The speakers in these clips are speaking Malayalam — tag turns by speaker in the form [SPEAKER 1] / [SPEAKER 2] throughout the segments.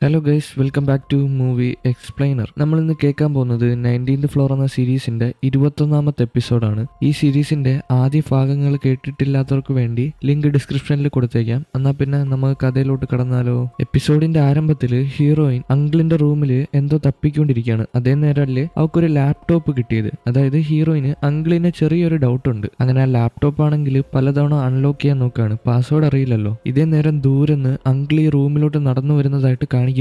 [SPEAKER 1] Hello guys, welcome back to movie explainer. നമ്മൾ ഇന്ന് കേൾക്കാൻ പോകുന്നത് 19th ഫ്ലോർ എന്ന സീരീസിന്റെ 21ാമത്തെ എപ്പിസോഡാണ്. ഈ സീരീസിന്റെ ആദ്യ ഭാഗങ്ങൾ കേട്ടിട്ടില്ലാത്തവർക്ക് വേണ്ടി ലിങ്ക് ഡിസ്ക്രിപ്ഷനിൽ കൊടുത്തേക്കാം. എന്നാൽ പിന്നെ നമുക്ക് കഥയിലോട്ട് കടന്നാലോ. എപ്പിസോഡിന്റെ ആരംഭത്തിൽ ഹീറോയിൻ അങ്കിളിന്റെ റൂമിൽ എന്തോ തപ്പിക്കൊണ്ടിരിക്കുകയാണ്. അതേ നേരമല്ലേ അവൾക്കൊരു ലാപ്ടോപ്പ് കിട്ടിയത്. അതായത് ഹീറോയിന് അങ്കിളിന് ചെറിയൊരു ഡൗട്ട് ഉണ്ട്. അങ്ങനെ ആ ലാപ്ടോപ്പ് ആണെങ്കിൽ പലതവണ അൺലോക്ക് ചെയ്യാൻ നോക്കുകയാണ്, പാസ്വേഡ് അറിയില്ലല്ലോ. ഇതേ നേരം ദൂരെന്ന് അങ്കിൾ ഈ റൂമിലോട്ട് നടന്നു വരുന്നതായിട്ട് കാണിക്കുന്നുണ്ട്.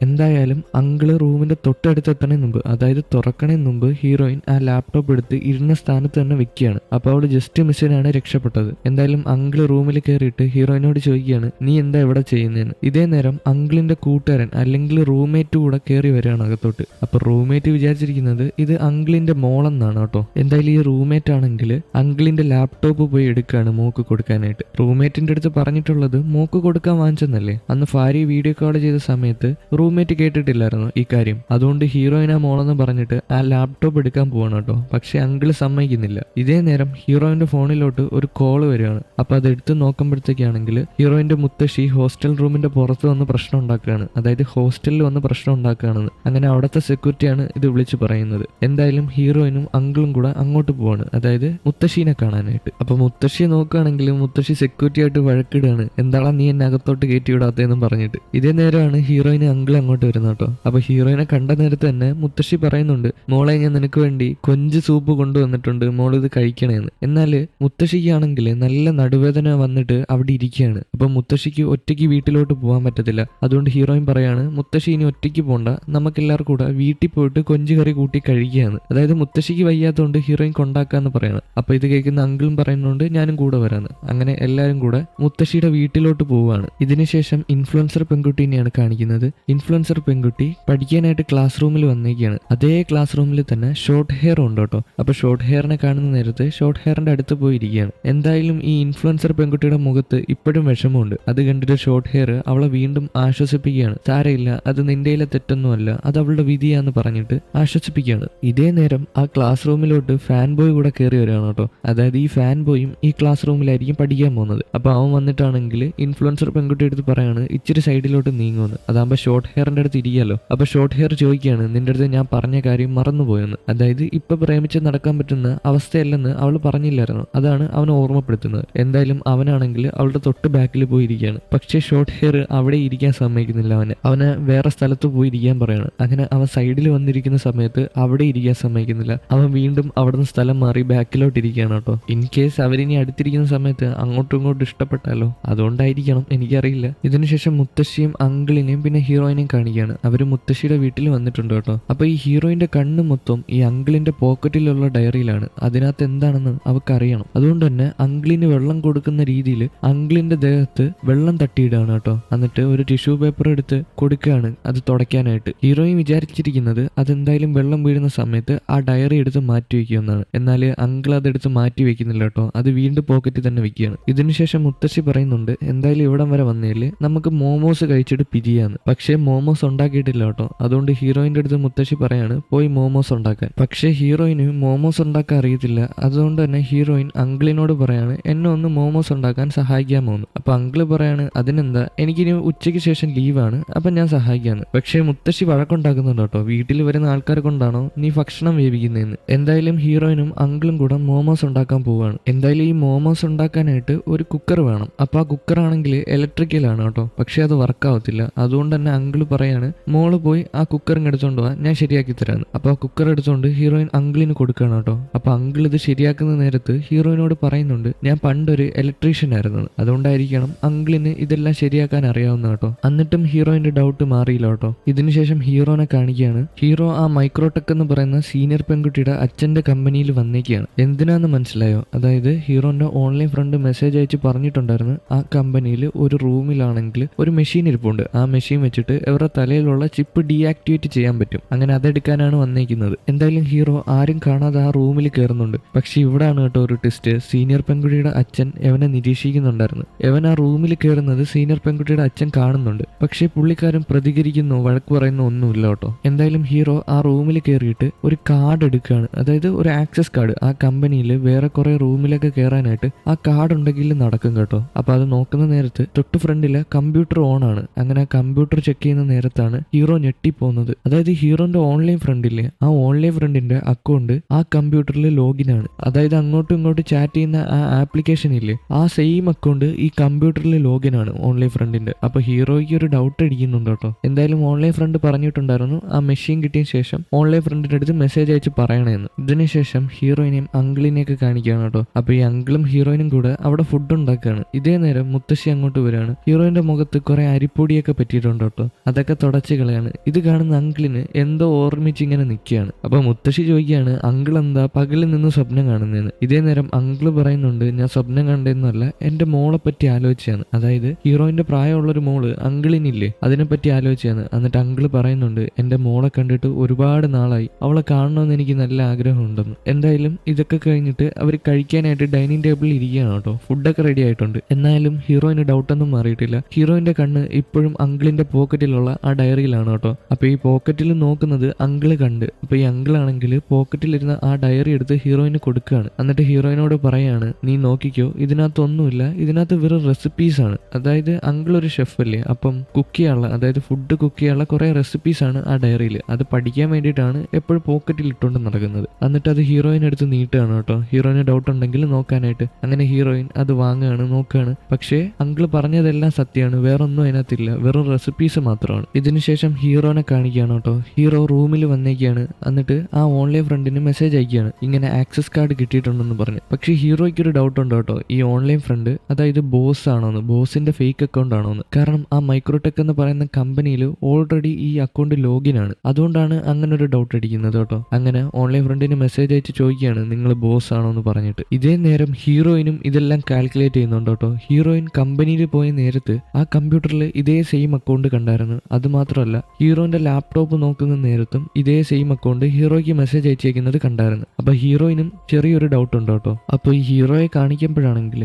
[SPEAKER 1] എന്തായാലും അങ്കിള് റൂമിന്റെ തൊട്ടടുത്തെത്തണേ മുമ്പ്, അതായത് തുറക്കണേ മുമ്പ് ഹീറോയിൻ ആ ലാപ്ടോപ്പ് എടുത്ത് ഇരുന്ന സ്ഥാനത്ത് തന്നെ വെക്കുകയാണ്. അപ്പൊ അവള് ജസ്റ്റ് മിസ്സിനാണ് രക്ഷപ്പെട്ടത്. എന്തായാലും അങ്കിള് റൂമിൽ കയറിയിട്ട് ഹീറോയിനോട് ചോദിക്കുകയാണ്, നീ എന്താ ഇവിടെ ചെയ്യുന്നതെന്ന്. ഇതേ നേരം അങ്കിളിന്റെ കൂട്ടുകാരൻ അല്ലെങ്കിൽ റൂംമേറ്റ് കൂടെ കയറി വരികയാണ് അകത്തോട്ട്. അപ്പൊ റൂംമേറ്റ് വിചാരിച്ചിരിക്കുന്നത് ഇത് അങ്കിളിന്റെ മോളെന്നാണ് കേട്ടോ. എന്തായാലും ഈ റൂംമേറ്റ് ആണെങ്കിൽ അങ്കിളിന്റെ ലാപ്ടോപ്പ് പോയി എടുക്കുകയാണ് മോക്ക് കൊടുക്കാനായിട്ട്. റൂംമേറ്റിന്റെ അടുത്ത് പറഞ്ഞിട്ടുള്ളത് മോക്ക് കൊടുക്കാൻ വാങ്ങിച്ചെന്നല്ലേ. അന്ന് ഭാര്യ വീഡിയോ കോൾ ചെയ്ത സമയത്ത് റൂംമേറ്റ് കേട്ടിട്ടില്ലായിരുന്നു ഈ കാര്യം. അതുകൊണ്ട് ഹീറോയിനാ മോളെന്ന് പറഞ്ഞിട്ട് ആ ലാപ്ടോപ്പ് എടുക്കാൻ പോവാണ് കേട്ടോ. പക്ഷെ അങ്കിള് സമ്മതിക്കുന്നില്ല. ഇതേ നേരം ഹീറോയിന്റെ ഫോണിലോട്ട് ഒരു കോള് വരികയാണ്. അപ്പൊ അത് എടുത്ത് നോക്കുമ്പോഴത്തേക്കാണെങ്കിൽ ഹീറോയിന്റെ മുത്തശ്ശി ഹോസ്റ്റൽ റൂമിന്റെ പുറത്ത് വന്ന് പ്രശ്നം ഉണ്ടാക്കുകയാണ്. അതായത് ഹോസ്റ്റലിൽ വന്ന് പ്രശ്നം ഉണ്ടാക്കുകയാണെന്ന്. അങ്ങനെ അവിടുത്തെ സെക്യൂരിറ്റിയാണ് ഇത് വിളിച്ചു പറയുന്നത്. എന്തായാലും ഹീറോയിനും അങ്കിളും കൂടെ അങ്ങോട്ട് പോവാണ്, അതായത് മുത്തശ്ശീനെ കാണാനായിട്ട്. അപ്പൊ മുത്തശ്ശിയെ നോക്കുകയാണെങ്കിൽ മുത്തശ്ശി സെക്യൂരിറ്റി ആയിട്ട് വഴക്കിടുകയാണ്, എന്താടാ നീ എന്നെ അകത്തോട്ട് കയറ്റി വിടാത്തതെന്നും പറഞ്ഞിട്ട്. ഇതേ നേരമാണ് ഹീറോയിന് അങ്കിൾ അങ്ങോട്ട് വരുന്നത് കേട്ടോ. അപ്പൊ ഹീറോയിനെ കണ്ട നേരത്ത് തന്നെ മുത്തശ്ശി പറയുന്നുണ്ട്, മോളെ ഞാൻ നിനക്ക് വേണ്ടി കൊഞ്ച് സൂപ്പ് കൊണ്ടുവന്നിട്ടുണ്ട്, മോൾ ഇത് കഴിക്കണേന്ന്. എന്നാല് മുത്തശ്ശിക്കാണെങ്കിൽ നല്ല നടുവേദന വന്നിട്ട് അവിടെ ഇരിക്കുകയാണ്. അപ്പൊ മുത്തശ്ശിക്ക് ഒറ്റയ്ക്ക് വീട്ടിലോട്ട് പോകാൻ പറ്റത്തില്ല. അതുകൊണ്ട് ഹീറോയിൻ പറയാണ്, മുത്തശ്ശി ഇനി ഒറ്റയ്ക്ക് പോണ്ട, നമുക്കെല്ലാവർക്കും കൂടെ വീട്ടിൽ പോയിട്ട് കൊഞ്ച് കറി കൂട്ടി കഴിക്കുകയാണ്. അതായത് മുത്തശ്ശിക്ക് വയ്യാത്തതുകൊണ്ട് ഹീറോയിൻ കൊണ്ടാക്കാന്ന് പറയാണ്. അപ്പൊ ഇത് കേൾക്കുന്ന അങ്കിളും പറയുന്നുണ്ട് ഞാനും കൂടെ വരാന്ന്. അങ്ങനെ എല്ലാവരും കൂടെ മുത്തശ്ശിയുടെ വീട്ടിലോട്ട് പോവുകയാണ്. ഇതിനുശേഷം ഇൻഫ്ലുവൻസർ പെൺകുട്ടീനെയാണ് കാണിക്കുന്നത്. ഇൻഫ്ലുവൻസർ പെൺകുട്ടി പഠിക്കാനായിട്ട് ക്ലാസ് റൂമിൽ വന്നേക്കാണ്. അതേ ക്ലാസ് റൂമിൽ തന്നെ ഷോർട്ട് ഹെയർ ഉണ്ട് കേട്ടോ. അപ്പൊ ഷോർട്ട് ഹെയറിനെ കാണുന്ന നേരത്ത് ഷോർട്ട് ഹെയറിന്റെ അടുത്ത് പോയിരിക്കുകയാണ്. എന്തായാലും ഈ ഇൻഫ്ലുവൻസർ പെൺകുട്ടിയുടെ മുഖത്ത് ഇപ്പോഴും വിഷമമുണ്ട്. അത് കണ്ടിട്ട് ഷോർട്ട് ഹെയർ അവളെ വീണ്ടും ആശ്വസിപ്പിക്കുകയാണ്. സാരയില്ല, അത് നിന്റെയിലെ തെറ്റൊന്നുമല്ല, അത് അവളുടെ വിധിയാന്ന് പറഞ്ഞിട്ട് ആശ്വസിപ്പിക്കുകയാണ്. ഇതേ നേരം ആ ക്ലാസ് റൂമിലോട്ട് ഫാൻ ബോയ് കൂടെ കയറി വരികയാണ് കേട്ടോ. അതായത് ഈ ഫാൻ ബോയും ഈ ക്ലാസ് റൂമിലായിരിക്കും പഠിക്കാൻ പോകുന്നത്. അപ്പൊ അവൻ വന്നിട്ടാണെങ്കിൽ ഇൻഫ്ലുവൻസർ പെൺകുട്ടി എടുത്ത് പറയാണ്, ഇച്ചിരി സൈഡിലോട്ട് നീങ്ങുമെന്ന്. അതാകുമ്പോ ഷോർട്ട് ഹെയറിന്റെ അടുത്ത് ഇരിക്കാലോ. അപ്പൊ ഷോർട്ട് ഹെയർ ചോദിക്കുകയാണ്, നിന്റെ അടുത്ത് ഞാൻ പറഞ്ഞ കാര്യം മറന്നുപോയെന്ന്. അതായത് ഇപ്പൊ പ്രേമിച്ച് നടക്കാൻ പറ്റുന്ന അവസ്ഥയല്ലെന്ന് അവൾ പറഞ്ഞില്ലായിരുന്നു, അതാണ് അവനെ ഓർമ്മപ്പെടുത്തുന്നത്. എന്തായാലും അവനാണെങ്കിൽ അവളുടെ തൊട്ട് ബാക്കിൽ പോയിരിക്കുകയാണ്. പക്ഷേ ഷോർട്ട് ഹെയർ അവിടെ ഇരിക്കാൻ സമ്മതിക്കുന്നില്ല. അവന് വേറെ സ്ഥലത്ത് പോയി ഇരിക്കാൻ പറയാണ്. അങ്ങനെ അവൻ സൈഡിൽ വന്നിരിക്കുന്ന സമയത്ത് അവിടെ ഇരിക്കാൻ സമ്മതിക്കുന്നില്ല. അവൻ വീണ്ടും അവിടുന്ന് സ്ഥലം മാറി ബാക്കിലോട്ട് ഇരിക്കുകയാണ് കേട്ടോ. ഇൻ കേസ് അവരിനി അടുത്തിരിക്കുന്ന സമയത്ത് അങ്ങോട്ടും ഇങ്ങോട്ടും ഇഷ്ടപ്പെട്ടാലോ, അതുകൊണ്ടായിരിക്കണം, എനിക്കറിയില്ല. ഇതിനുശേഷം മുത്തശ്ശിയും അങ്കിളിനെയും പിന്നെ ഹീറോയിനെയും കാണിക്കുകയാണ്. അവര് മുത്തശ്ശിയുടെ വീട്ടിൽ വന്നിട്ടുണ്ട് കേട്ടോ. അപ്പൊ ഈ ഹീറോയിന്റെ കണ്ണ് മൊത്തം ഈ അങ്കിളിന്റെ പോക്കറ്റിലുള്ള ഡയറിയിലാണ്. അതിനകത്ത് എന്താണെന്ന് അവർക്ക് അറിയണം. അതുകൊണ്ട് തന്നെ അങ്കിളിന് വെള്ളം കൊടുക്കുന്ന രീതിയിൽ അങ്കിളിന്റെ ദേഹത്ത് വെള്ളം തട്ടിയിടാണ് കേട്ടോ. എന്നിട്ട് ഒരു ടിഷ്യൂ പേപ്പർ എടുത്ത് കൊടുക്കുകയാണ് അത് തുടയ്ക്കാനായിട്ട്. ഹീറോയിൻ വിചാരിച്ചിരിക്കുന്നത് അതെന്തായാലും വെള്ളം വീഴുന്ന സമയത്ത് ആ ഡയറി എടുത്ത് മാറ്റി വെക്കുമെന്നാണ്. എന്നാൽ അങ്കിൾ അതെടുത്ത് മാറ്റി വെക്കുന്നില്ല കേട്ടോ. അത് വീണ്ടും പോക്കറ്റിൽ തന്നെ വെക്കുകയാണ്. ഇതിനുശേഷം മുത്തശ്ശി പറയുന്നുണ്ട്, എന്തായാലും ഇവിടം വരെ വന്നേല് നമുക്ക് മോമോസ് കഴിച്ചിട്ട് പിരിയാന്ന്. പക്ഷേ മോമോസ് ഉണ്ടാക്കിയിട്ടില്ല കേട്ടോ. അതുകൊണ്ട് ഹീറോയിന്റെ അടുത്ത് മുത്തശ്ശി പറയാണ് പോയി മോമോസ് ഉണ്ടാക്കാൻ. പക്ഷേ ഹീറോയിന് മോമോസ് ഉണ്ടാക്കാൻ അറിയത്തില്ല. അതുകൊണ്ട് തന്നെ ഹീറോയിൻ അങ്കിളിനോട് പറയാണ്, എന്നെ ഒന്ന് മോമോസ് ഉണ്ടാക്കാൻ സഹായിക്കാമോ എന്ന്. അപ്പൊ അങ്കിള് പറയാണ്, അതിനെന്താ, എനിക്കിനി ഉച്ചയ്ക്ക് ശേഷം ലീവാണ്, അപ്പൊ ഞാൻ സഹായിക്കാന്ന്. പക്ഷേ മുത്തശ്ശി വഴക്കുണ്ടാക്കുന്നുണ്ട് കേട്ടോ, വീട്ടിൽ വരുന്ന ആൾക്കാരെ കൊണ്ടാണോ നീ ഭക്ഷണം വേവിക്കുന്നതെന്ന്. എന്തായാലും ഹീറോയിനും അങ്കിളും കൂടെ മോമോസ് ഉണ്ടാക്കാൻ പോവുകയാണ്. എന്തായാലും ഈ മോമോസ് ഉണ്ടാക്കാനായിട്ട് ഒരു കുക്കർ വേണം. അപ്പൊ ആ കുക്കർ ആണെങ്കിൽ ഇലക്ട്രിക്കലാണ് കേട്ടോ. പക്ഷെ അത് വർക്കാവത്തില്ല. അതുകൊണ്ട് തന്നെ അങ്കിള് പറയാണ്, മോള് പോയി ആ കുക്കറിങ് എടുത്തോണ്ട് പോവാ, ഞാൻ ശരിയാക്കി തരാന്ന്. അപ്പൊ ആ കുക്കർ എടുത്തോണ്ട് ഹീറോയിൻ അങ്കിളിന് കൊടുക്കുകയാണ് കേട്ടോ. അപ്പൊ അങ്കിൾ ഇത് ശരിയാക്കുന്ന നേരത്ത് ഹീറോയിനോട് പറയുന്നുണ്ട്, ഞാൻ പണ്ടൊരു ഇലക്ട്രീഷ്യൻ ആയിരുന്നു, അതുകൊണ്ടായിരിക്കണം അങ്കിളിന് ഇതെല്ലാം ശരിയാക്കാൻ അറിയാവുന്ന കേട്ടോ. എന്നിട്ടും ഹീറോയിന്റെ ഡൗട്ട് മാറിയില്ല കേട്ടോ. ഇതിനുശേഷം ഹീറോനെ കാണിക്കുകയാണ്. ഹീറോ ആ മൈക്രോടെക് എന്ന് പറയുന്ന സീനിയർ പെൺകുട്ടിയുടെ അച്ഛന്റെ കമ്പനിയിൽ വന്നേക്കാണ്. എന്തിനാന്ന് മനസ്സിലായോ? അതായത് ഹീറോന്റെ ഓൺലൈൻ ഫ്രണ്ട് മെസ്സേജ് അയച്ച് പറഞ്ഞിട്ടുണ്ടായിരുന്നു, ആ കമ്പനിയിൽ ഒരു റൂമിലാണെങ്കിൽ ഒരു മെഷീൻ ഇരിപ്പുണ്ട്, ആ മെഷീൻ വെച്ചിട്ട് ഇവരുടെ തലയിലുള്ള ചിപ്പ് ഡീആക്ടിവേറ്റ് ചെയ്യാൻ പറ്റും. അങ്ങനെ അതെടുക്കാനാണ് വന്നേക്കുന്നത്. എന്തായാലും ഹീറോ ആരും കാണാതെ ആ റൂമിൽ കയറുന്നുണ്ട്. പക്ഷെ ഇവിടാണ് കേട്ടോ ഒരു ട്വിസ്റ്റ്. സീനിയർ പെൺകുട്ടിയുടെ അച്ഛൻ എവനെ നിരീക്ഷിക്കുന്നുണ്ടായിരുന്നു. എവൻ ആ റൂമിൽ കയറുന്നത് സീനിയർ പെൺകുട്ടിയുടെ അച്ഛൻ കാണുന്നുണ്ട്. പക്ഷേ പുള്ളിക്കാരൻ പ്രതികരിക്കുന്നു, വഴക്ക് പറയുന്ന ഒന്നുമില്ല കേട്ടോ. എന്തായാലും ഹീറോ ആ റൂമിൽ കയറിയിട്ട് ഒരു കാർഡ് എടുക്കുകയാണ്. അതായത് ഒരു ആക്സസ് കാർഡ്. ആ കമ്പനിയിൽ വേറെ കുറെ റൂമിലൊക്കെ കയറാനായിട്ട് ആ കാർഡ് ഉണ്ടെങ്കിൽ നടക്കും കേട്ടോ. അപ്പൊ അത് നോക്കുന്ന നേരത്ത് തൊട്ട് ഫ്രണ്ടിലെ കമ്പ്യൂട്ടർ ഓൺ ആണ്. അങ്ങനെ കമ്പ്യൂട്ടർ കമ്പ്യൂട്ടർ ചെക്ക് ചെയ്യുന്ന നേരത്താണ് ഹീറോ ഞെട്ടിപ്പോകുന്നത്. അതായത് ഹീറോന്റെ ഓൺലൈൻ ഫ്രണ്ടില്ലേ, ആ ഓൺലൈൻ ഫ്രണ്ടിന്റെ അക്കൗണ്ട് ആ കമ്പ്യൂട്ടറിൽ ലോഗിൻ ആണ്. അതായത് അങ്ങോട്ടും ഇങ്ങോട്ടും ചാറ്റ് ചെയ്യുന്ന ആ ആപ്ലിക്കേഷൻ ഇല്ലേ, ആ സെയിം അക്കൗണ്ട് ഈ കമ്പ്യൂട്ടറിൽ ലോഗിൻ ആണ് ഓൺലൈൻ ഫ്രണ്ടിന്റെ. അപ്പൊ ഹീറോയ്ക്ക് ഒരു ഡൗട്ട് അടിക്കുന്നുണ്ട് കേട്ടോ. എന്തായാലും ഓൺലൈൻ ഫ്രണ്ട് പറഞ്ഞിട്ടുണ്ടായിരുന്നു ആ മെഷീൻ കിട്ടിയ ശേഷം ഓൺലൈൻ ഫ്രണ്ടിന്റെ അടുത്ത് മെസ്സേജ് അയച്ച് പറയണേന്ന്. ഇതിനുശേഷം ഹീറോയിനെയും അങ്കിളിനെയൊക്കെ കാണിക്കുകയാണ് കേട്ടോ. അപ്പൊ ഈ അങ്കിളും ഹീറോയിനും കൂടെ അവിടെ ഫുഡ് ഉണ്ടാക്കുകയാണ്. ഇതേ നേരം മുത്തശ്ശി അങ്ങോട്ട് വരികയാണ്. ഹീറോയിന്റെ മുഖത്ത് കുറെ അരിപ്പൊടിയൊക്കെ പറ്റിയിട്ടുണ്ട് കേട്ടോ. അതൊക്കെ തുടച്ചു കളയാണ്. ഇത് കാണുന്ന അങ്കിളിന് എന്തോ ഓർമ്മിച്ച് ഇങ്ങനെ നിൽക്കുകയാണ്. അപ്പൊ മുത്തശ്ശി ചോദിക്കുകയാണ്, അങ്കിൾ എന്താ പകലിൽ നിന്ന് സ്വപ്നം കാണുന്നതെന്ന്. ഇതേ നേരം അങ്കിള് പറയുന്നുണ്ട്, ഞാൻ സ്വപ്നം കണ്ടെന്നല്ല, എന്റെ മോളെ പറ്റി ആലോചിച്ചാണ്. അതായത് ഹീറോയിന്റെ പ്രായമുള്ളൊരു മോള് അങ്കിളിനില്ലേ, അതിനെപ്പറ്റി ആലോചിച്ചാണ്. എന്നിട്ട് അങ്കിള് പറയുന്നുണ്ട്, എന്റെ മോളെ കണ്ടിട്ട് ഒരുപാട് നാളായി, അവളെ കാണണമെന്ന് എനിക്ക് നല്ല ആഗ്രഹമുണ്ടെന്ന്. എന്തായാലും ഇതൊക്കെ കഴിഞ്ഞിട്ട് അവർ കഴിക്കാനായിട്ട് ഡൈനിങ് ടേബിളിൽ ഇരിക്കുകയാണ് കേട്ടോ. ഫുഡൊക്കെ റെഡി ആയിട്ടുണ്ട്. എന്നാലും ഹീറോയിന് ഡൗട്ടൊന്നും മാറിയിട്ടില്ല. ഹീറോയിന്റെ കണ്ണ് ഇപ്പോഴും അങ്കിളിന്റെ പോക്കറ്റിലുള്ള ആ ഡയറിയിലാണ് കേട്ടോ. അപ്പൊ ഈ പോക്കറ്റിൽ നോക്കുന്നത് അങ്കിള് കണ്ട്. അപ്പൊ ഈ അങ്കിളാണെങ്കിൽ പോക്കറ്റിലിരുന്ന ആ ഡയറി എടുത്ത് ഹീറോയിന് കൊടുക്കുകയാണ്. എന്നിട്ട് ഹീറോയിനോട് പറയാണ്, നീ നോക്കിക്കോ, ഇതിനകത്തൊന്നുമില്ല, ഇതിനകത്ത് വെറും റെസിപ്പീസ് ആണ്. അതായത് അങ്കിൾ ഒരു ഷെഫ് അല്ലേ, അപ്പം കുക്ക് ചെയ്യാനുള്ള, അതായത് ഫുഡ് കുക്ക് ചെയ്യാനുള്ള കുറെ റെസിപ്പീസ് ആണ് ആ ഡയറിയിൽ. അത് പഠിക്കാൻ വേണ്ടിയിട്ടാണ് എപ്പോഴും പോക്കറ്റിൽ ഇട്ടുകൊണ്ട് നടക്കുന്നത്. എന്നിട്ട് അത് ഹീറോയിൻ എടുത്ത് നീട്ടുകയാണ് കേട്ടോ, ഹീറോയിന് ഡൗട്ട് ഉണ്ടെങ്കിൽ നോക്കാനായിട്ട്. അങ്ങനെ ഹീറോയിൻ അത് വാങ്ങുകയാണ്, നോക്കുകയാണ്. പക്ഷേ അങ്കിള് പറഞ്ഞതെല്ലാം സത്യമാണ്, വേറൊന്നും അതിനകത്തില്ല, വെറും റെസിപ്പീസ് മാത്രമാണ്. ഇതിനുശേഷം ഹീറോനെ കാണിക്കുകയാണ് കേട്ടോ. ഹീറോ റൂമിൽ വന്നേക്കാണ്. എന്നിട്ട് ആ ഓൺലൈൻ ഫ്രണ്ടിന് മെസ്സേജ് അയക്കുകയാണ്, ഇങ്ങനെ ആക്സസ് കാർഡ് കിട്ടിയിട്ടുണ്ടെന്ന് പറഞ്ഞു. പക്ഷേ ഹീറോയ്ക്ക് ഒരു ഡൗട്ട് ഉണ്ട് കേട്ടോ, ഈ ഓൺലൈൻ ഫ്രണ്ട് അതായത് ബോസ് ആണോന്ന്, ബോസിന്റെ ഫേക്ക് അക്കൗണ്ട് ആണോന്ന്. കാരണം ആ മൈക്രോടെക് എന്ന് പറയുന്ന കമ്പനിയിൽ ഓൾറെഡി ഈ അക്കൗണ്ട് ലോഗിൻ ആണ്. അതുകൊണ്ടാണ് അങ്ങനെ ഒരു ഡൗട്ട് അടിക്കുന്നത് കേട്ടോ. അങ്ങനെ ഓൺലൈൻ ഫ്രണ്ടിന് മെസ്സേജ് അയച്ച് ചോദിക്കുകയാണ്, നിങ്ങൾ ബോസ് ആണോ എന്ന് പറഞ്ഞിട്ട്. ഇതേ നേരം ഹീറോയിനും ഇതെല്ലാം കാൽക്കുലേറ്റ് ചെയ്യുന്നുണ്ട് കേട്ടോ. ഹീറോയിൻ കമ്പനിയിൽ പോയ നേരത്ത് ആ കമ്പ്യൂട്ടറിൽ ഇതേ സെയിം അക്കൗണ്ട് കണ്ടായിരുന്നു. അത് മാത്രമല്ല ഹീറോയിന്റെ ലാപ്ടോപ്പ് നോക്കുന്ന നേരത്തും ഇതേ സെയിം അക്കൗണ്ട് ഹീറോയ്ക്ക് മെസ്സേജ് അയച്ചേക്കുന്നത് കണ്ടായിരുന്നു. അപ്പൊ ഹീറോയിനും ചെറിയൊരു ഡൗട്ട് ഉണ്ട് കേട്ടോ. അപ്പൊ ഈ ഹീറോയെ കാണിക്കുമ്പോഴാണെങ്കിൽ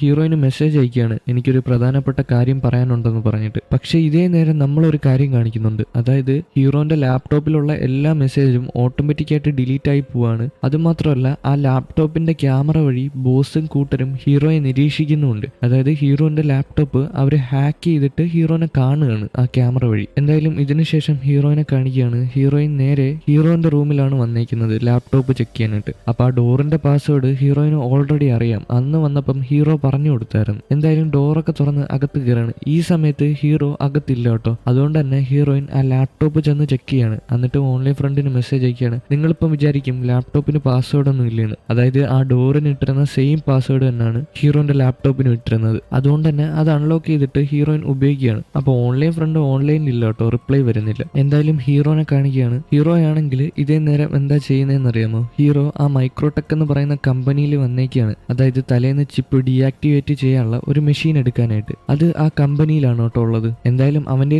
[SPEAKER 1] ഹീറോയിന് മെസ്സേജ് അയക്കുകയാണ്, എനിക്കൊരു പ്രധാനപ്പെട്ട കാര്യം പറയാനുണ്ടെന്ന് പറഞ്ഞിട്ട്. പക്ഷെ ഇതേ നേരം നമ്മളൊരു കാര്യം കാണിക്കുന്നുണ്ട്. അതായത് ഹീറോന്റെ ലാപ്ടോപ്പിലുള്ള എല്ലാ മെസ്സേജും ഓട്ടോമാറ്റിക്കായിട്ട് ഡിലീറ്റ് ആയി പോവാണ്. അതുമാത്രമല്ല ആ ലാപ്ടോപ്പിന്റെ ക്യാമറ വഴി ബോസും കൂട്ടരും ഹീറോയെ നിരീക്ഷിക്കുന്നുമുണ്ട്. അതായത് ഹീറോന്റെ ലാപ്ടോപ്പ് അവർ ഹാക്ക് ചെയ്തിട്ട് ഹീറോനെ കാണുകയാണ് ആ ക്യാമറ വഴി. എന്തായാലും ഇതിനുശേഷം ഹീറോയിനെ കാണിക്കുകയാണ്. ഹീറോയിൻ നേരെ ഹീറോന്റെ റൂമിലാണ് വന്നേക്കുന്നത് ലാപ്ടോപ്പ് ചെക്ക് ചെയ്യാനായിട്ട്. അപ്പൊ ആ ഡോറിന്റെ പാസ്വേഡ് ഹീറോയിന് ഓൾറെഡി അറിയാം, അന്ന് വന്നപ്പം ഹീറോ പറഞ്ഞു കൊടുത്തായിരുന്നു. എന്തായാലും ഡോറൊക്കെ തുറന്ന് അകത്ത് കയറാണ്. ഈ സമയത്ത് ഹീറോ അകത്തില്ല കേട്ടോ. അതുകൊണ്ട് തന്നെ ഹീറോയിൻ ആ ലാപ്ടോപ്പ് ചെന്ന് ചെക്ക് ചെയ്യാണ്. എന്നിട്ട് ഓൺലൈൻ ഫ്രണ്ടിന് മെസ്സേജ് അയക്കുകയാണ്, നിങ്ങളിപ്പം വിചാരിക്കും ലാപ്ടോപ്പിന് പാസ്വേഡ് ഒന്നും ഇല്ലെന്ന്. അതായത് ആ ഡോറിന് ഇട്ടിരുന്ന സെയിം പാസ്വേഡ് തന്നെയാണ് ഹീറോന്റെ ലാപ്ടോപ്പിന് ഇട്ടിരുന്നത്. അതുകൊണ്ട് തന്നെ അത് അൺലോക്ക് ചെയ്തിട്ട് ഹീറോയിൻ ഉപയോഗിക്കുകയാണ്. അപ്പൊ ഓൺലൈൻ ഫ്രണ്ട് ഓൺലൈനിൽ ഇല്ല കേട്ടോ, റിപ്ലൈ വരുന്നില്ല. എന്തായാലും ഹീറോനെ കാണിക്കുകയാണ്. ഹീറോ ആണെങ്കിൽ ഇതേ നേരം എന്താ ചെയ്യുന്നതെന്ന് അറിയാമോ? ഹീറോ ആ മൈക്രോടെക് എന്ന് പറയുന്ന കമ്പനിയിൽ വന്നേക്കാണ്. അതായത് തലേന്ന് ചിപ്പ് ഡീആക്ടിവേറ്റ് ചെയ്യാനുള്ള ഒരു മെഷീൻ എടുക്കാനായിട്ട്. അത് ആ കമ്പനിയിലാണ് കേട്ടോ ഉള്ളത്. എന്തായാലും അവൻ്റെ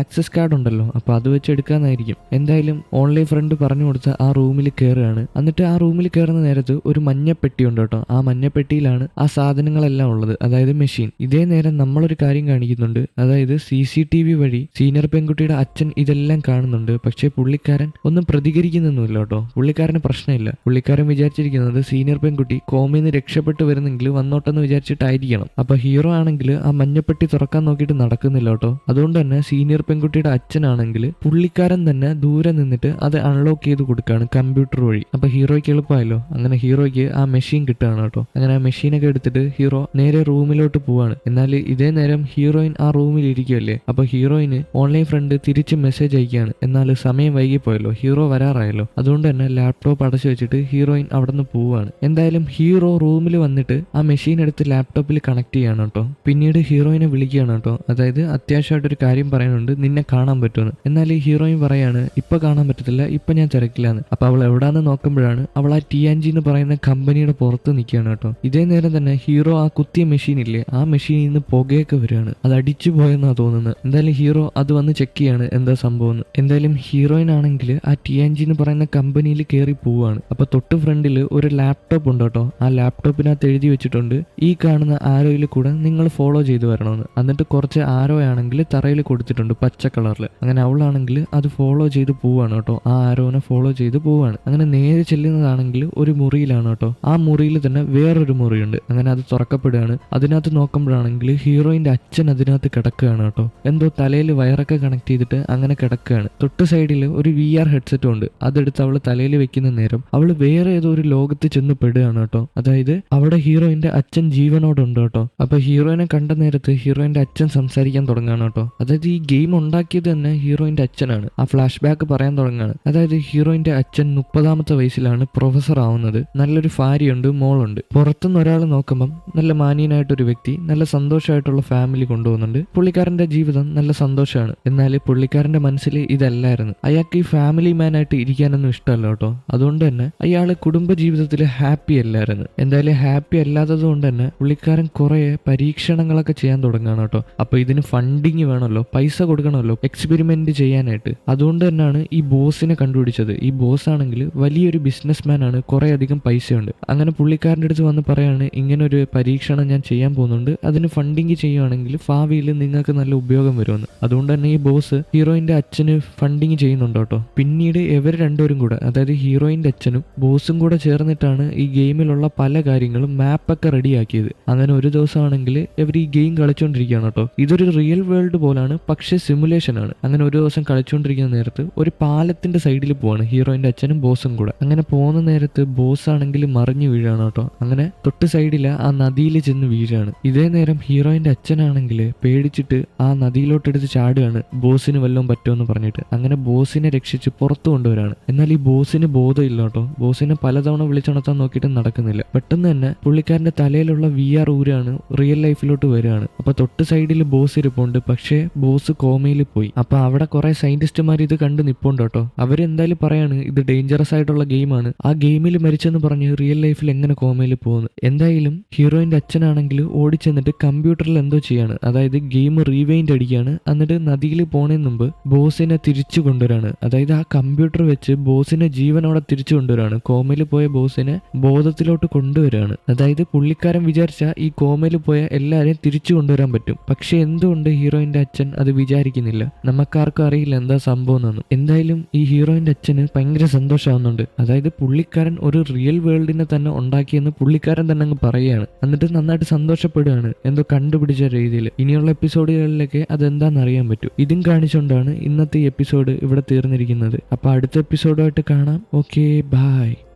[SPEAKER 1] ആക്സസ് കാർഡ് ഉണ്ടല്ലോ, അപ്പൊ അത് വെച്ച് എടുക്കാന്നായിരിക്കും. എന്തായാലും ഓൺലൈൻ ഫ്രണ്ട് പറഞ്ഞു കൊടുത്ത ആ റൂമിൽ കയറുകയാണ്. എന്നിട്ട് ആ റൂമിൽ കയറുന്ന നേരത്ത് ഒരു മഞ്ഞപ്പെട്ടി ഉണ്ട് കേട്ടോ. ആ മഞ്ഞപ്പെട്ടിയിലാണ് ആ സാധനങ്ങളെല്ലാം ഉള്ളത്, അതായത് മെഷീൻ. ഇതേ നേരം നമ്മളൊരു കാര്യം കാണിക്കുന്നുണ്ട്. അതായത് CCTV വഴി സീനിയർ പെൺകുട്ടിയുടെ അച്ഛൻ ഇതെല്ലാം കാണുന്നുണ്ട്. പക്ഷേ പുള്ളിക്കാരൻ ഒന്നും പ്രതികരിക്കുന്നൊന്നുമില്ല കേട്ടോ. പുള്ളിക്കാരന് പ്രശ്നമില്ല. പുള്ളിക്കാരൻ വിചാരിച്ചിരിക്കുന്നത് സീനിയർ പെൺകുട്ടി കോമയിൽ രക്ഷപ്പെട്ട് വരുന്നെങ്കിൽ വന്നോട്ടെന്ന് വിചാരിച്ചിട്ടായിരിക്കണം. അപ്പൊ ഹീറോ ആണെങ്കിൽ ആ മഞ്ഞപ്പെട്ടി തുറക്കാൻ നോക്കിയിട്ട് നടക്കുന്നില്ല കേട്ടോ. അതുകൊണ്ട് തന്നെ സീനിയർ പെൺകുട്ടിയുടെ അച്ഛനാണെങ്കിൽ പുള്ളിക്കാരൻ തന്നെ ദൂരെ നിന്നിട്ട് അത് അൺലോക്ക് ചെയ്ത് കൊടുക്കുകയാണ് കമ്പ്യൂട്ടർ വഴി. അപ്പൊ ഹീറോയ്ക്ക് എളുപ്പമായല്ലോ. അങ്ങനെ ഹീറോയ്ക്ക് ആ മെഷീൻ കിട്ടുകയാണ് കേട്ടോ. അങ്ങനെ ആ മെഷീനൊക്കെ എടുത്തിട്ട് ഹീറോ നേരെ റൂമിലോട്ട് പോവാണ്. എന്നാൽ ഇതേ നേരം ഹീറോയിൻ ആ റൂമിൽ ഇരിക്കുമല്ലേ. അപ്പൊ ഹീറോയിന് ഓൺലൈൻ ഫ്രണ്ട് തിരിച്ച് മെസ്സേജ് അയക്കുകയാണ്. എന്നാൽ സമയം വൈകിപ്പോയല്ലോ, ഹീറോ വരാറായല്ലോ. അതുകൊണ്ട് തന്നെ ലാപ്ടോപ്പ് അടച്ചു വെച്ചിട്ട് ഹീറോയിൻ അവിടെ നിന്ന് പോവാണ്. എന്തായാലും ഹീറോ റൂമിൽ വന്നിട്ട് ആ മെഷീൻ എടുത്ത് ലാപ്ടോപ്പിൽ കണക്ട് ചെയ്യാണ് കേട്ടോ. പിന്നീട് ഹീറോയിനെ വിളിക്കുകയാണ് കേട്ടോ. അതായത് അത്യാവശ്യമായിട്ടൊരു കാര്യം പറയുന്നുണ്ട്, നിന്നെ കാണാൻ പറ്റുമെന്ന്. എന്നാൽ ഈ ഹീറോയിൻ പറയാണ്, ഇപ്പൊ കാണാൻ പറ്റത്തില്ല, ഇപ്പൊ ഞാൻ തിരക്കില്ലാന്ന്. അപ്പൊ അവൾ എവിടാന്ന് നോക്കുമ്പോഴാണ് അവൾ ആ TNG എന്ന് പറയുന്ന കമ്പനിയുടെ പുറത്ത് നിൽക്കുകയാണ് കേട്ടോ. ഇതേ നേരം തന്നെ ഹീറോ ആ കുത്തിയ മെഷീൻ ഇല്ലേ, ആ മെഷീനിൽ നിന്ന് പുകയൊക്കെ വരികയാണ്. അത് അടിച്ചു പോയെന്നാ തോന്നുന്നത്. എന്തായാലും ഹീറോ അത് വന്ന് ചെക്ക് ചെയ്യാണ് എന്താ സംഭവം. എന്തായാലും ഹീറോയിൻ ആണെങ്കിൽ ആ TNG എന്ന് പറയുന്ന കമ്പനിയിൽ കയറി പോവാണ്. അപ്പൊ തൊട്ട് ഫ്രണ്ടിൽ ഒരു ലാപ്ടോപ്പ് ഉണ്ട് കേട്ടോ. ആ ലാപ്ടോപ്പിനകത്ത് എഴുതി വെച്ചിട്ടുണ്ട്, ഈ കാണുന്ന ആരോയിൽ കൂടെ നിങ്ങൾ ഫോളോ ചെയ്ത് വരണമെന്ന്. എന്നിട്ട് കുറച്ച് ആരോ ആണെങ്കിൽ തറയിൽ കൊടുത്തിട്ടുണ്ട് പച്ച കളറിൽ. അങ്ങനെ അവളാണെങ്കിൽ അത് ഫോളോ ചെയ്ത് പോവാണ് കേട്ടോ. ആ ആരോനെ ഫോളോ ചെയ്ത് പോവാണ്. അങ്ങനെ നേരെ ചെല്ലുന്നതാണെങ്കിൽ ഒരു മുറിയിലാണ് കേട്ടോ. ആ മുറിയിൽ തന്നെ വേറൊരു മുറിയുണ്ട്. അങ്ങനെ അത് തുറക്കപ്പെടുകയാണ്. അതിനകത്ത് നോക്കുമ്പോഴാണെങ്കിൽ ഹീറോയിന്റെ അച്ഛൻ അതിനകത്ത് കിടക്കുകയാണ് കേട്ടോ. എന്തോ തലയിൽ വയറൊക്കെ കണക്ട് ചെയ്തിട്ട് അങ്ങനെ കിടക്കുകയാണ്. തൊട്ട് സൈഡിൽ ഒരു VR ഹെഡ്സെറ്റും ഉണ്ട്. അതെടുത്ത് അവള് തലയിൽ വെക്കുന്ന നേരം അവള് വേറെ ഏതോ ഒരു ലോകത്ത് ചെന്ന് പെടുകയാണ് കേട്ടോ. അതായത് അവിടെ ഹീറോയിന്റെ അച്ഛൻ ജീവനോടുണ്ട് കേട്ടോ. അപ്പൊ ഹീറോയിനെ കണ്ട നേരത്ത് ഹീറോയിന്റെ അച്ഛൻ സംസാരിക്കാൻ തുടങ്ങുകയാണ് കേട്ടോ. അതായത് ഈ ഗെയിം ഉണ്ടാക്കിയത് തന്നെ ഹീറോയിന്റെ അച്ഛനാണ്. ആ ഫ്ലാഷ് ബാക്ക് പറയാൻ തുടങ്ങുകയാണ്. അതായത് ഹീറോയിന്റെ അച്ഛൻ 30ാമത്തെ വയസ്സിലാണ് പ്രൊഫസർ ആവുന്നത്. നല്ലൊരു ഭാര്യയുണ്ട്, മോളുണ്ട്. പുറത്തുനിന്ന് ഒരാൾ നോക്കുമ്പം നല്ല മാന്യനായിട്ടൊരു വ്യക്തി, നല്ല സന്തോഷമായിട്ടുള്ള ഫാമിലി കൊണ്ടുപോകുന്നുണ്ട്. പുള്ളിക്കാരന്റെ ജീവിതം നല്ല സന്തോഷമാണ്. എന്നാൽ പുള്ളിക്കാരന്റെ മനസ്സിൽ ഇതല്ലായിരുന്നു. അയാൾക്ക് ഈ ഫാമിലി മാൻ ആയിട്ട് ഇരിക്കാനൊന്നും ഇഷ്ടമല്ല കേട്ടോ. അതുകൊണ്ട് തന്നെ അയാള് കുടുംബ ജീവിതത്തിൽ ഹാപ്പി അല്ലായിരുന്നു. എന്തായാലും ഹാപ്പി അല്ലാത്തത് കൊണ്ട് തന്നെ പുള്ളിക്കാരൻ കുറെ പരീക്ഷണങ്ങളൊക്കെ ചെയ്യാൻ തുടങ്ങുകയാണ് കേട്ടോ. അപ്പൊ ഇതിന് ഫണ്ടിങ് വേണമല്ലോ, പൈസ കൊടുക്കണമല്ലോ എക്സ്പെരിമെന്റ് ചെയ്യാനായിട്ട്. അതുകൊണ്ട് തന്നെയാണ് ഈ ബോസിനെ കണ്ടുപിടിച്ചത്. ഈ ബോസ് ആണെങ്കിൽ വലിയൊരു ബിസിനസ് മാൻ ആണ്, കുറെ അധികം പൈസയുണ്ട്. അങ്ങനെ പുള്ളിക്കാരൻ്റെ അടുത്ത് വന്ന് പറയാണ്, ഇങ്ങനെ ഒരു പരീക്ഷണം ഞാൻ ചെയ്യാൻ പോകുന്നുണ്ട്, അതിന് ഫണ്ടിങ് ചെയ്യുവാണെങ്കിൽ ഭാവിയിൽ നിങ്ങൾക്ക് നല്ല ഉപയോഗം വരുമെന്ന്. അതുകൊണ്ട് തന്നെ ഈ ബോസ് ഹീറോയിന്റെ അച്ഛന് ഫണ്ടിങ് ചെയ്യുന്നുണ്ട് കേട്ടോ. പിന്നീട് ഇവർ രണ്ടുപേരും കൂടെ, അതായത് ഹീറോയിന്റെ അച്ഛനും ബോസും കൂടെ ചേർന്നിട്ടാണ് ഈ ഗെയിമിലുള്ള പല കാര്യങ്ങളും മാപ്പൊക്കെ റെഡിയാക്കിയത്. അങ്ങനെ ഒരു ദിവസമാണെങ്കിൽ ഇവർ ഈ ഗെയിം കളിച്ചുകൊണ്ടിരിക്കുകയാണ് കേട്ടോ. ഇതൊരു റിയൽ വേൾഡ് പോലാണ്, പക്ഷെ സിമുലേഷൻ ആണ്. അങ്ങനെ ഒരു ദിവസം കളിച്ചുകൊണ്ടിരിക്കുന്ന നേരത്ത് ഒരു പാലത്തിന്റെ സൈഡിൽ പോവാണ് ഹീറോയിന്റെ അച്ഛനും ബോസും കൂടെ. അങ്ങനെ പോകുന്ന നേരത്ത് ബോസ് ആണെങ്കിൽ മറിഞ്ഞു വീഴാണ് കേട്ടോ. അങ്ങനെ തൊട്ട് സൈഡില് ആ നദിയിൽ ചെന്ന് വീഴാണ്. ഇതേ നേരം ഹീറോയിന്റെ അച്ഛനാണെങ്കിൽ പേടിച്ചിട്ട് ആ നദിയിലോട്ടെടുത്ത് ചാടുകയാണ്, ബോസിന് വല്ലതും പറ്റുമെന്ന് പറഞ്ഞിട്ട്. അങ്ങനെ ബോസിനെ രക്ഷിച്ച് പുറത്തു കൊണ്ടുവരാണ്. എന്നാൽ ഈ ബോസിന് ബോധമില്ല കേട്ടോ. ബോസിനെ പലതവണ വിളിച്ചുണർത്താൻ നോക്കിയിട്ട് നടക്കുന്നില്ല. പെട്ടെന്ന് തന്നെ പുള്ളിക്കാരന്റെ തലയിലുള്ള VR ഊരാണ് റിയൽ ലൈഫിലോട്ട് വരികയാണ്. അപ്പൊ തൊട്ട് സൈഡിൽ ബോസ് ഇരിപ്പുണ്ട്, പക്ഷേ ബോസ് കോമയിൽ പോയി. അപ്പൊ അവിടെ കുറെ സയന്റിസ്റ്റുമാർ ഇത് കണ്ട് നിപ്പുണ്ട് കേട്ടോ. അവരെന്തായാലും പറയാണ് ഇത് ഡേഞ്ചറസ് ആയിട്ടുള്ള ഗെയിമാണ്, ആ ഗെയിമിൽ മരിച്ചെന്ന് പറഞ്ഞ് റിയൽ ലൈഫിൽ എങ്ങനെ കോമയിൽ പോകുന്നു. എന്തായാലും ഹീറോയിന്റെ അച്ഛനാണെങ്കിൽ ഓടിച്ചെന്നിട്ട് കമ്പ്യൂട്ടറിൽ എന്തോ ചെയ്യാണ്, അതായത് ഗെയിം റീവൈൻഡ് അടിക്കുകയാണ്. എന്നിട്ട് നദിയിൽ പോണതിന് മുമ്പ് ബോസിനെ തിരിച്ചു കൊണ്ടുവരാണ്. അതായത് ആ കമ്പ്യൂട്ടർ വെച്ച് ബോസിനെ ജീവനോടെ തിരിച്ചു കൊണ്ടുവരാണ്. കോമയിൽ പോയ ബോസിനെ ബോധത്തിലോട്ട് കൊണ്ടുവരാണ്. അതായത് പുള്ളിക്കാരൻ വിചാരിച്ച ഈ കോമയിൽ പോയ എല്ലാരെയും തിരിച്ചു കൊണ്ടുവരാൻ പറ്റും. പക്ഷെ എന്തുകൊണ്ട് ഹീറോയിന്റെ അച്ഛൻ അത് വിചാരിക്കുന്നില്ല? നമുക്കാർക്കും അറിയില്ല എന്താ സംഭവം എന്നൊന്നും. എന്തായാലും ഈ ഹീറോയിന്റെ അച്ഛന് ഭയങ്കര സന്തോഷമാവുന്നുണ്ട്. അതായത് പുള്ളിക്കാരൻ ഒരു റിയൽ വേൾഡിനെ തന്നെ ഉണ്ടാക്കിയെന്ന് പുള്ളിക്കാരൻ തന്നെ അങ്ങ് പറയുകയാണ്. എന്നിട്ട് നന്നായിട്ട് സന്തോഷപ്പെടുകയാണ് എന്തോ കണ്ടുപിടിച്ച രീതിയിൽ. ഇനിയുള്ള എപ്പിസോഡുകളിലൊക്കെ അതെന്താണെന്ന് അറിയാൻ പറ്റും. ഇതും കാണിച്ചുകൊണ്ടാണ് ഇന്നത്തെ ഈ എപ്പിസോഡ് ഇവിടെ തീർന്നിരിക്കുന്നത്. അപ്പൊ അടുത്ത എപ്പിസോഡായിട്ട് കാണാം. Okay, by.